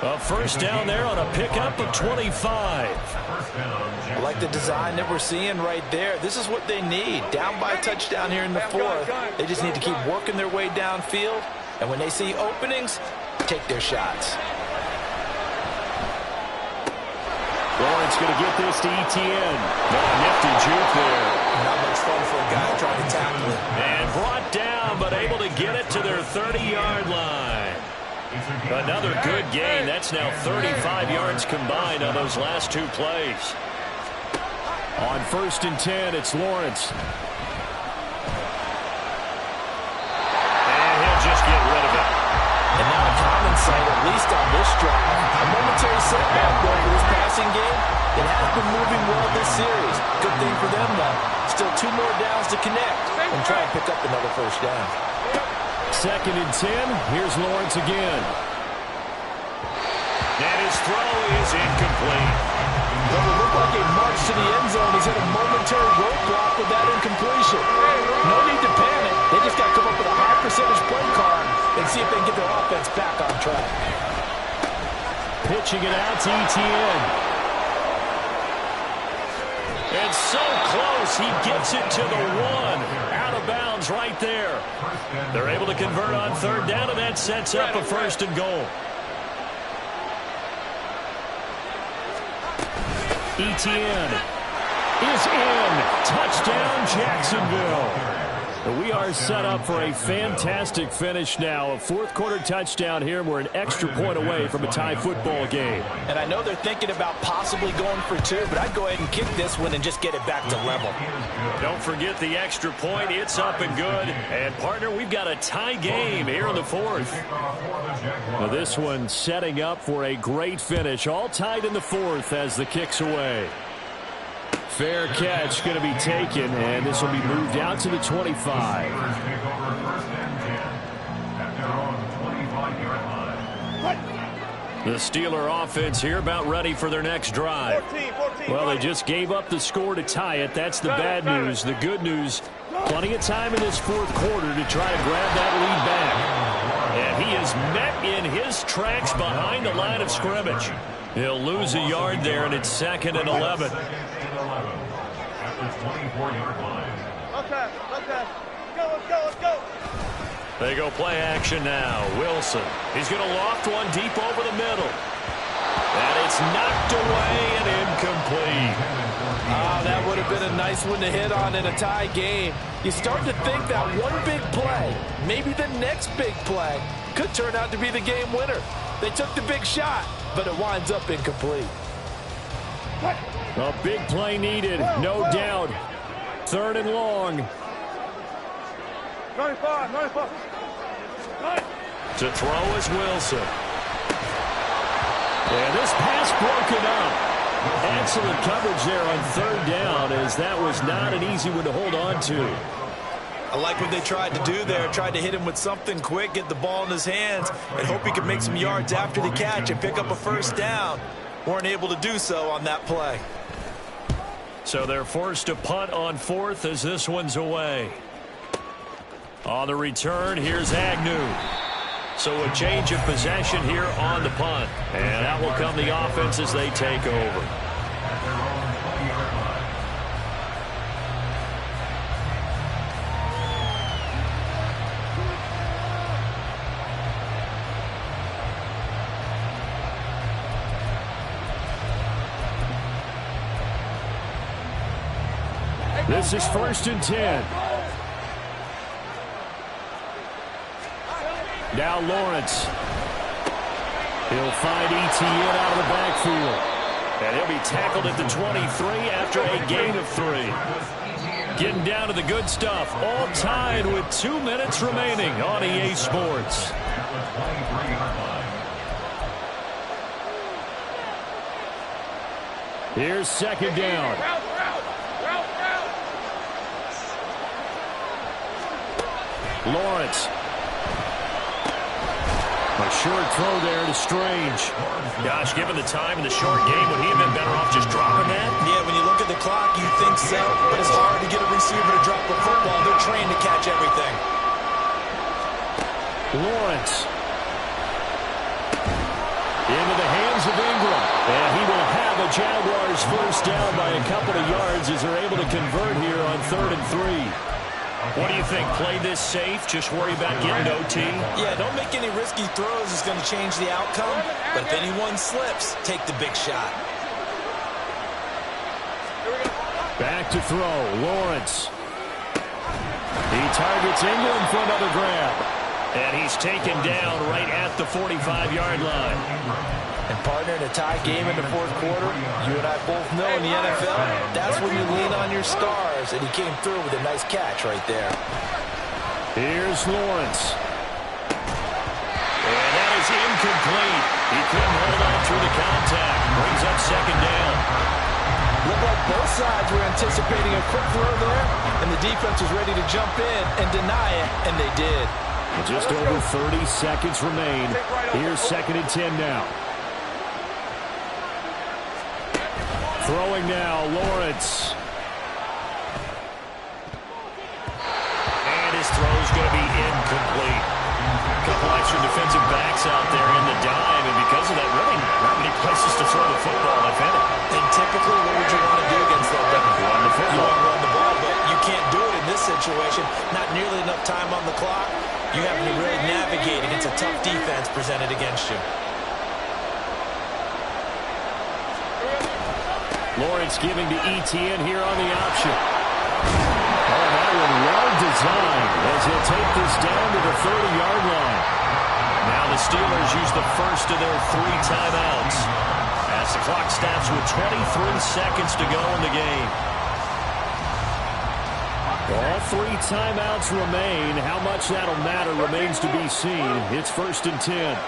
Speaker 1: A first down there on a pickup of 25.
Speaker 2: I like the design that we're seeing right there. This is what they need. Down by a touchdown here in the fourth. They just need to keep working their way downfield. And when they see openings, take their shots.
Speaker 1: Lawrence going to get this to Etienne. Nifty juke there.
Speaker 2: Not much fun for a guy trying to tackle it.
Speaker 1: And brought down, but able to get it to their 30-yard line. Another good gain. That's now 35 yards combined on those last two plays. On 1st and 10, it's Lawrence. And he'll just get rid of it.
Speaker 2: And now a common sight, at least on this drive. A momentary setback, though, for this passing game. It has been moving well this series. Good thing for them, though. Still 2 more downs to connect and try and pick up another first down.
Speaker 1: 2nd and 10. Here's Lawrence again. And his throw is incomplete.
Speaker 2: Well, it looked like a march to the end zone. He's hit a momentary roadblock with that incompletion. No need to panic. They just got to come up with a high percentage play call and see if they can get their offense back on track.
Speaker 1: Pitching it out to Etienne. And so close, he gets it to the 1. Out of bounds right there. They're able to convert on 3rd down, and that sets up a 1st and goal. Etienne is in. Touchdown, Jacksonville. We are set up for a fantastic finish now. A 4th quarter touchdown here. We're an extra point away from a tie football game.
Speaker 2: And I know they're thinking about possibly going for 2, but I'd go ahead and kick this one and just get it back to level.
Speaker 1: Don't forget the extra point. It's up and good. And, partner, we've got a tie game here in the 4th. Now, this one setting up for a great finish. All tied in the 4th as the kick's away. Fair catch going to be taken, and this will be moved out to the 25. The Steeler offense here about ready for their next drive. Well, they just gave up the score to tie it. That's the bad news. The good news, plenty of time in this 4th quarter to try to grab that lead back. And he is met in his tracks behind the line of scrimmage. He'll lose a yard there, and it's 2nd and 11.
Speaker 4: Let's go.
Speaker 1: They go play action now. Wilson. He's going to loft one deep over the middle. And it's knocked away and incomplete.
Speaker 2: That would have been a nice one to hit on in a tie game. You start to think that one big play, maybe the next big play, could turn out to be the game winner. They took the big shot, but it winds up incomplete.
Speaker 1: A big play needed, no doubt. 3rd and long.
Speaker 4: 95.
Speaker 1: To throw is Wilson. And this pass broken up. Excellent coverage there on 3rd down, as that was not an easy one to hold on to.
Speaker 2: I like what they tried to do there. Tried to hit him with something quick, get the ball in his hands, and hope he could make some yards after the catch and pick up a first down. Weren't able to do so on that play.
Speaker 1: So they're forced to punt on 4th as this one's away. On the return, here's Agnew. So a change of possession here on the punt. And that will come the offense as they take over. This is 1st and 10. Now Lawrence. He'll find Etienne out of the backfield. And he'll be tackled at the 23 after a gain of 3. Getting down to the good stuff. All tied with 2 minutes remaining on EA Sports. Here's second down. Lawrence. A short throw there to Strange. Gosh, given the time in the short game, would he have been better off just dropping that?
Speaker 2: Yeah, when you look at the clock, you think so. But it's hard to get a receiver to drop a football. They're trained to catch everything.
Speaker 1: Lawrence. Into the hands of Ingram. And he will have a Jaguars first down by a couple of yards as they're able to convert here on 3rd and 3. What do you think? Play this safe? Just worry about getting to OT?
Speaker 2: Yeah, don't make any risky throws. It's going to change the outcome. But if anyone slips, take the big shot.
Speaker 1: Back to throw. Lawrence. He targets Ingram for another grab. And he's taken down right at the 45-yard line.
Speaker 2: And partner, in a tie game in the fourth quarter, you and I both know in the NFL, that's when you lean on your stars. And he came through with a nice catch right there.
Speaker 1: Here's Lawrence. And that is incomplete. He couldn't hold on through the contact. Brings up second down.
Speaker 2: Looked like both sides were anticipating a quick throw there, and the defense was ready to jump in and deny it, and they did.
Speaker 1: Just over 30 seconds remain. Here's 2nd and 10 now. Throwing now, Lawrence. And his throw's going to be incomplete. A couple extra defensive backs out there in the dime, and because of that, really not many places to throw the football, if any.
Speaker 2: And typically, what would you want to do against that defense?
Speaker 1: Run the football.
Speaker 2: You want to run the ball, but you can't do it in this situation. Not nearly enough time on the clock. You have to really navigate against a tough defense presented against you.
Speaker 1: Lawrence giving to Etienne here on the option. Oh, that one well designed as he'll take this down to the 30-yard line. Now the Steelers use the first of their 3 timeouts as the clock stops with 23 seconds to go in the game. All 3 timeouts remain. How much that'll matter remains to be seen. It's 1st and 10.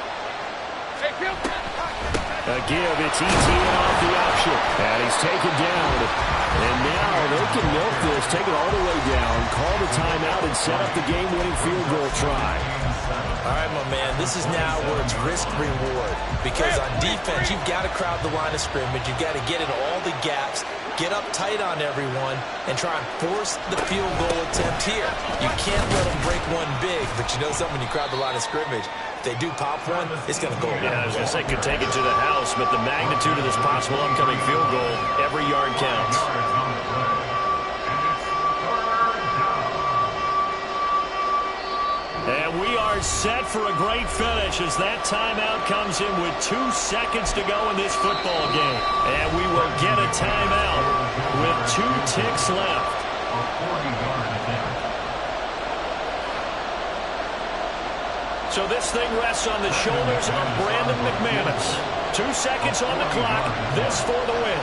Speaker 1: A give, it's Etienne off the option. And he's taken down. And now they can milk this, take it all the way down, call the timeout, and set up the game-winning field goal try.
Speaker 2: All right, my man, this is now where it's risk-reward. Because on defense, you've got to crowd the line of scrimmage. You've got to get in all the gaps, get up tight on everyone, and try and force the field goal attempt here. You can't let them break one big, but you know something, when you crowd the line of scrimmage, if they do pop one, it's going to go away.
Speaker 1: Yeah, I was going to say could take it to the house, but the magnitude of this possible upcoming field goal, every yard counts. And we are set for a great finish as that timeout comes in with 2 seconds to go in this football game. And we will get a timeout with 2 ticks left. So this thing rests on the shoulders of Brandon McManus. 2 seconds on the clock. This for the win.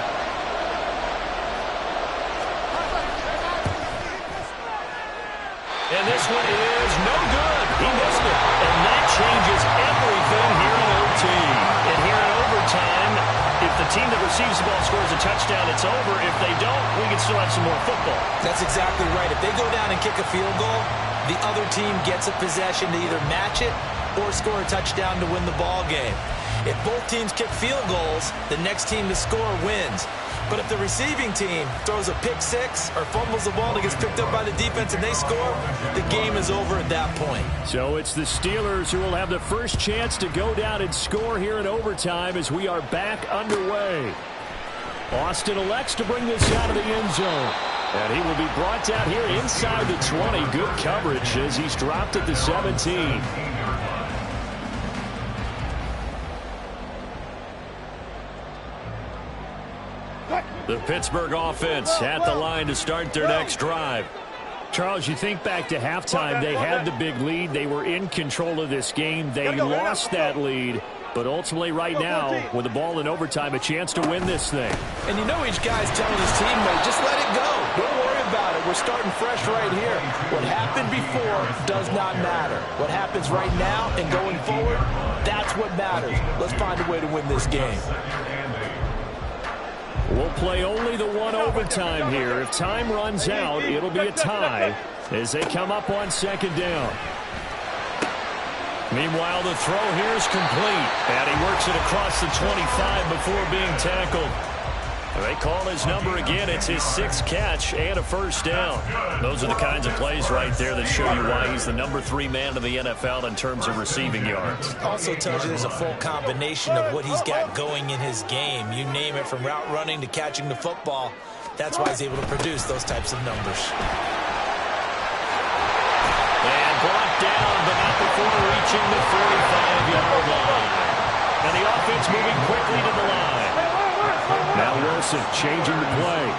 Speaker 1: And this one is no good. He missed it. And that changes everything here in OT. And here in overtime, if the team that receives the ball scores a touchdown, it's over. If they don't, we can still have some more football.
Speaker 2: That's exactly right. If they go down and kick a field goal, the other team gets a possession to either match it or score a touchdown to win the ball game. If both teams kick field goals, the next team to score wins. But if the receiving team throws a pick six or fumbles the ball that gets picked up by the defense and they score, the game is over at that point.
Speaker 1: So it's the Steelers who will have the first chance to go down and score here in overtime as we are back underway. Austin elects to bring this out of the end zone. And he will be brought down here inside the 20. Good coverage as he's dropped at the 17. The Pittsburgh offense at the line to start their next drive. Charles, you think back to halftime, they had the big lead. They were in control of this game. They lost that lead. But ultimately right now, with the ball in overtime, a chance to win this thing.
Speaker 2: And you know each guy's telling his teammate, just let it go. Don't worry about it. We're starting fresh right here. What happened before does not matter. What happens right now and going forward, that's what matters. Let's find a way to win this game.
Speaker 1: We'll play only the one overtime here. If time runs out, it'll be a tie as they come up on second down. Meanwhile, the throw here is complete, and he works it across the 25 before being tackled. They call his number again. It's his 6th catch and a first down. Those are the kinds of plays right there that show you why he's the number 3 man in the NFL in terms of receiving yards.
Speaker 2: Also tells you there's a full combination of what he's got going in his game. You name it, from route running to catching the football. That's why he's able to produce those types of numbers.
Speaker 1: And brought down, but not before reaching the 45-yard line. And the offense moving quickly to the line. Now Wilson changing the play.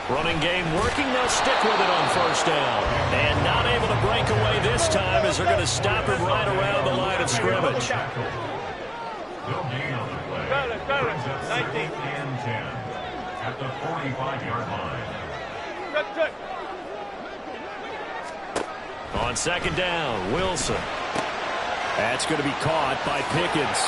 Speaker 1: Running game working. They'll stick with it on first down. And not able to break away this time as they're going to stop him right around the line of scrimmage.
Speaker 3: Brings up 19 and 10 at the 45-yard line.
Speaker 1: On second down, Wilson. That's going to be caught by Pickens.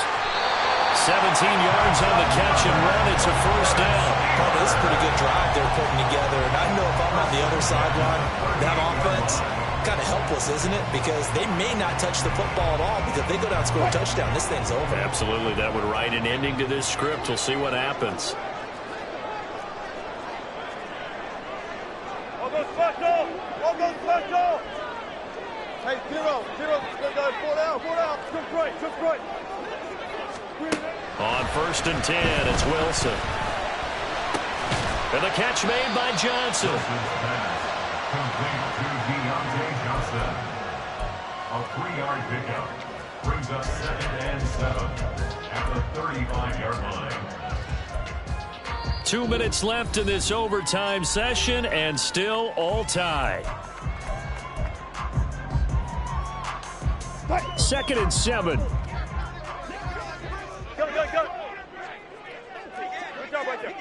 Speaker 1: 17 yards on the catch and run. It's a first down.
Speaker 2: Well, this is a pretty good drive they're putting together. And I know if I'm on the other sideline, that offense, kind of helpless, isn't it? Because they may not touch the football at all, because if they go down and score a touchdown, this thing's over.
Speaker 1: Absolutely. That would write an ending to this script. We'll see what happens.
Speaker 4: All goes special! All goes special! Hey, zero, four down, just right.
Speaker 1: On first and 10, it's Wilson. And the catch made by Johnson.
Speaker 3: Complete to Deontay Johnson. A 3-yard pickup brings up 2nd and 7 at the 35-yard line.
Speaker 1: 2 minutes left in this overtime session, and still all tied. 2nd and 7.
Speaker 4: Go. Good job right there.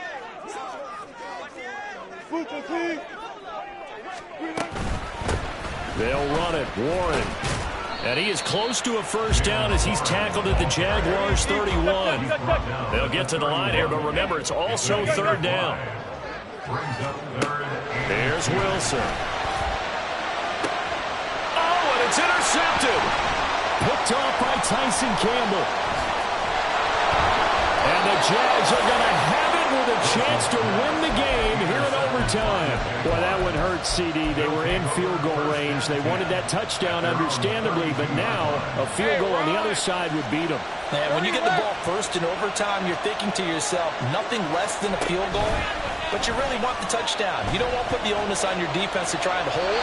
Speaker 1: They'll run it. Warren. And he is close to a first down as he's tackled at the Jaguars 31. They'll get to the line here, but remember, it's also 3rd down. There's Wilson. Oh, and it's intercepted. Picked off by Tyson Campbell. And the Jags are going to have it with a chance to win the game here in overtime. Boy, that one hurt, CD. They were in field goal range. They wanted that touchdown, understandably, but now a field goal on the other side would beat them.
Speaker 2: Man, when you get the ball first in overtime, you're thinking to yourself, nothing less than a field goal, but you really want the touchdown. You don't want to put the onus on your defense to try and hold.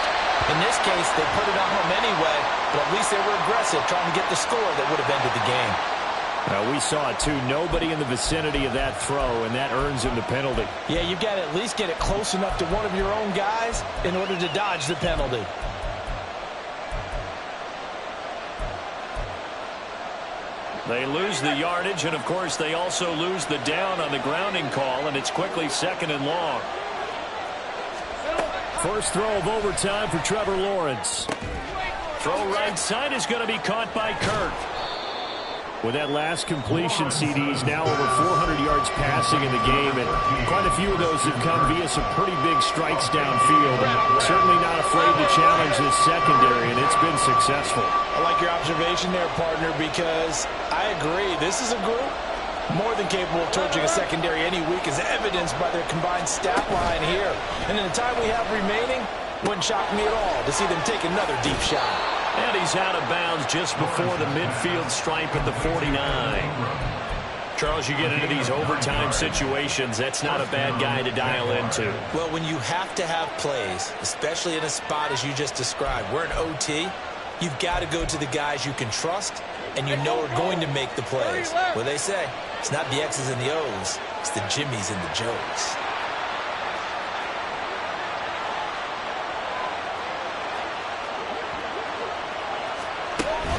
Speaker 2: In this case, they put it on home anyway, but at least they were aggressive, trying to get the score that would have ended the game.
Speaker 1: Now, we saw it, too. Nobody in the vicinity of that throw, and that earns him the penalty.
Speaker 2: Yeah, you've got to at least get it close enough to one of your own guys in order to dodge the penalty.
Speaker 1: They lose the yardage, and, of course, they also lose the down on the grounding call, and it's quickly 2nd and long. First throw of overtime for Trevor Lawrence. Throw right side is going to be caught by Kirk. With that last completion, CD's now over 400 yards passing in the game, and quite a few of those have come via some pretty big strikes downfield. Certainly not afraid to challenge this secondary, and it's been successful.
Speaker 2: I like your observation there, partner, because I agree. This is a group more than capable of torching a secondary any week, as evidenced by their combined stat line here. And in the time we have remaining, wouldn't shock me at all to see them take another deep shot.
Speaker 1: And he's out of bounds just before the midfield stripe at the 49. Charles, you get into these overtime situations, that's not a bad guy to dial into.
Speaker 2: Well, when you have to have plays, especially in a spot as you just described, we're in OT, you've got to go to the guys you can trust and you know are going to make the plays. Well, they say, it's not the X's and the O's, it's the Jimmies and the Joes.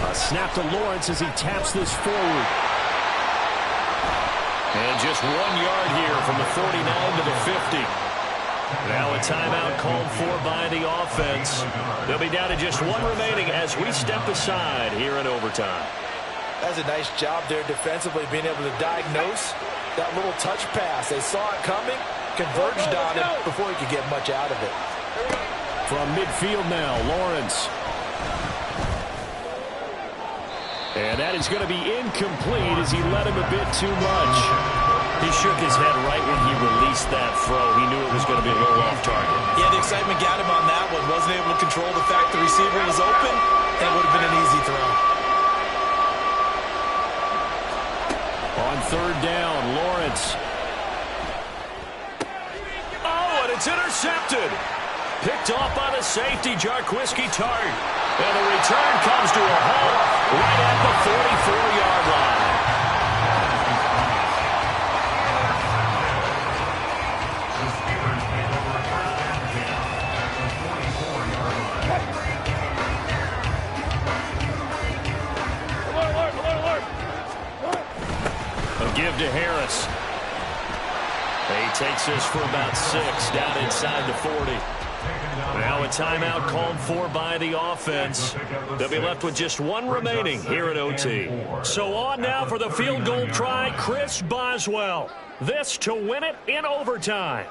Speaker 1: A snap to Lawrence as he taps this forward. And just 1 yard here from the 49 to the 50. Now a timeout called for by the offense. They'll be down to just one remaining as we step aside here in overtime.
Speaker 2: That's a nice job there defensively, being able to diagnose that little touch pass. They saw it coming, converged on it before he could get much out of it.
Speaker 1: From midfield now, Lawrence. And that is going to be incomplete as he led him a bit too much. He shook his head right when he released that throw. He knew it was going to be a little off target.
Speaker 2: Yeah, the excitement got him on that one. Wasn't able to control the fact the receiver was open. That would have been an easy throw.
Speaker 1: On third down, Lawrence. Oh, and it's intercepted. Picked off by the safety, Jarquiski Tartt. And the return comes to a halt right at the 44-yard line. A give to Harris. He takes this for about 6 down inside the 40. Now a timeout called for by the offense. They'll be left with just one remaining here at OT. So on now for the field goal try, Chris Boswell. This to win it in overtime.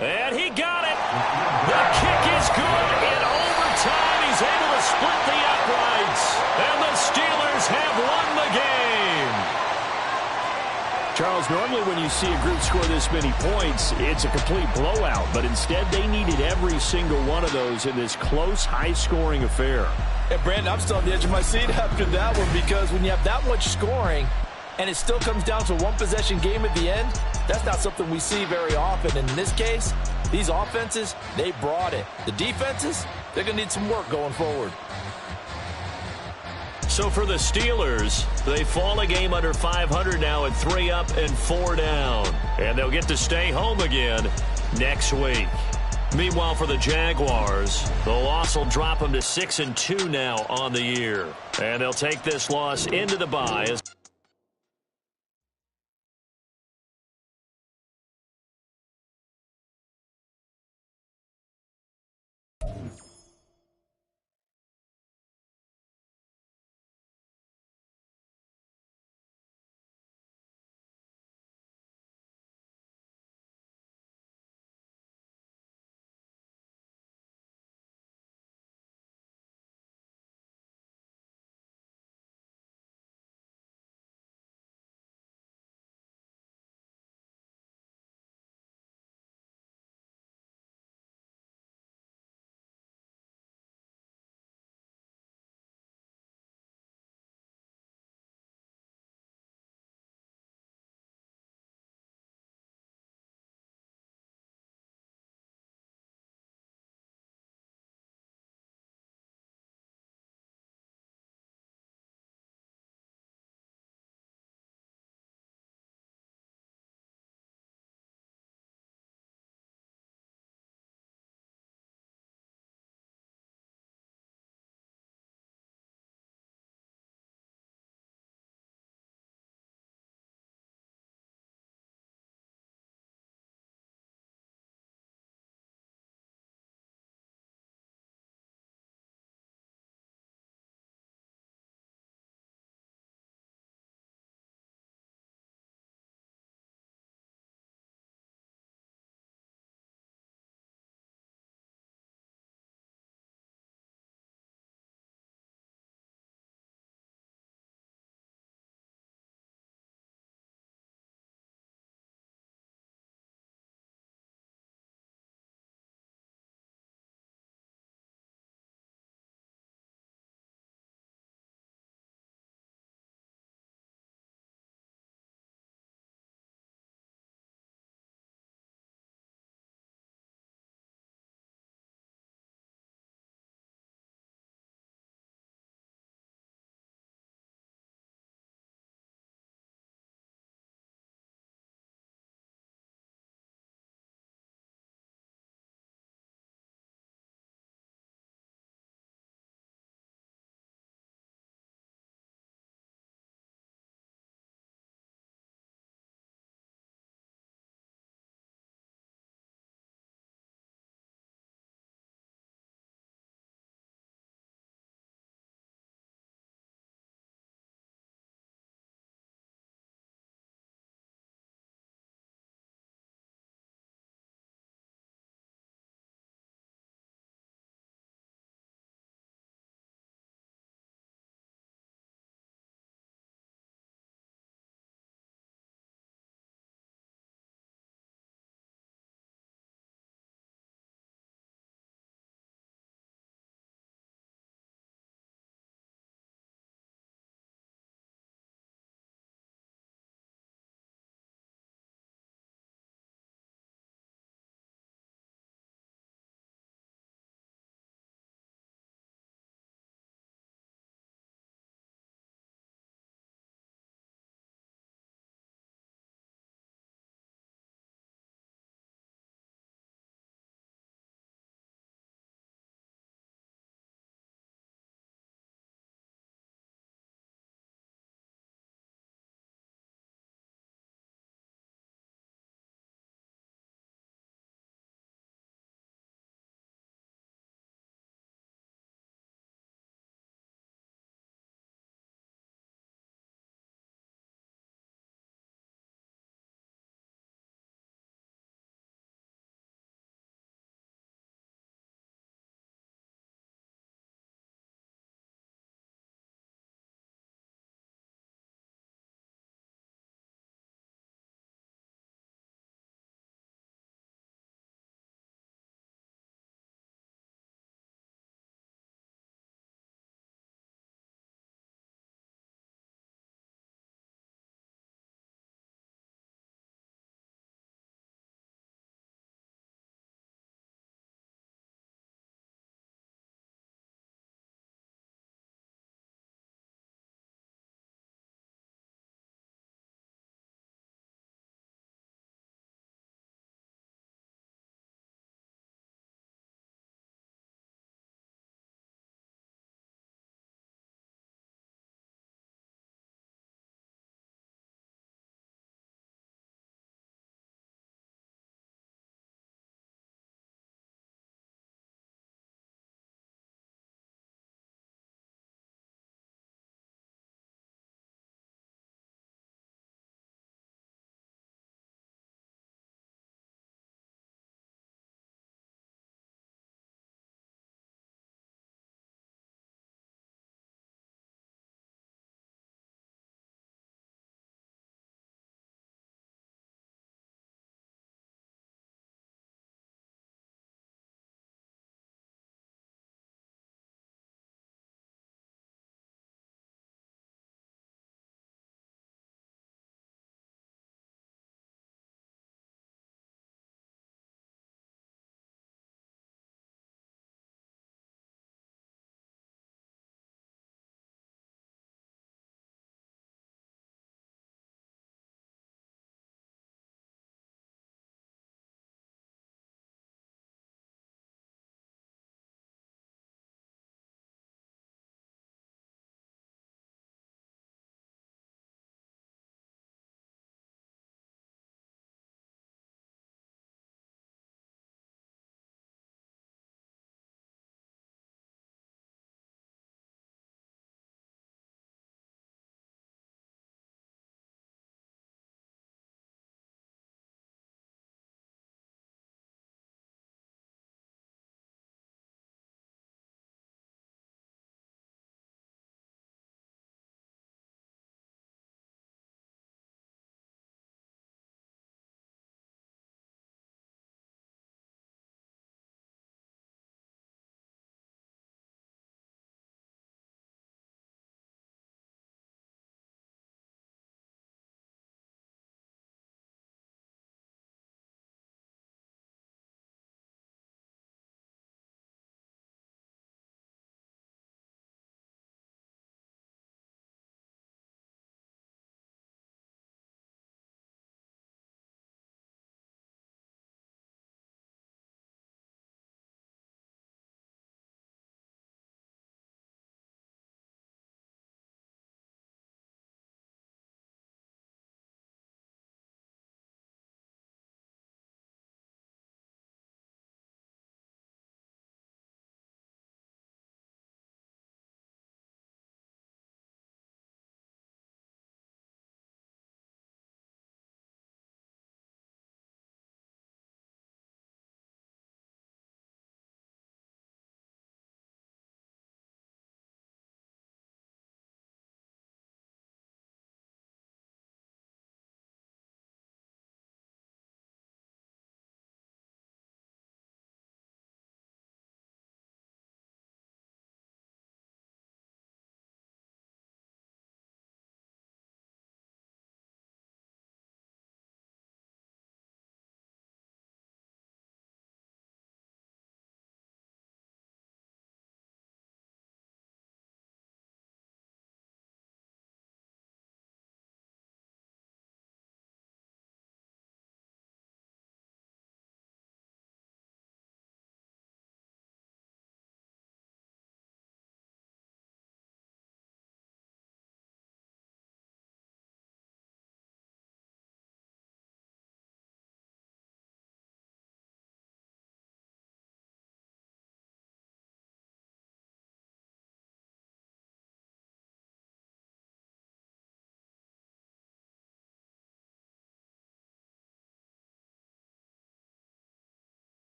Speaker 1: And he got it. The kick is good. In overtime, he's able to split the uprights. And the Steelers have won the game. Charles, normally when you see a group score this many points, it's a complete blowout. But instead, they needed every single one of those in this close, high-scoring affair.
Speaker 2: And Brandon, I'm still on the edge of my seat after that one, because when you have that much scoring and it still comes down to a one-possession game at the end, that's not something we see very often. And in this case, these offenses, they brought it. The defenses, they're going to need some work going forward.
Speaker 1: So for the Steelers, they fall a game under 500 now at 3 up and 4 down. And they'll get to stay home again next week. Meanwhile, for the Jaguars, the loss will drop them to 6-2 now on the year. And they'll take this loss into the bye as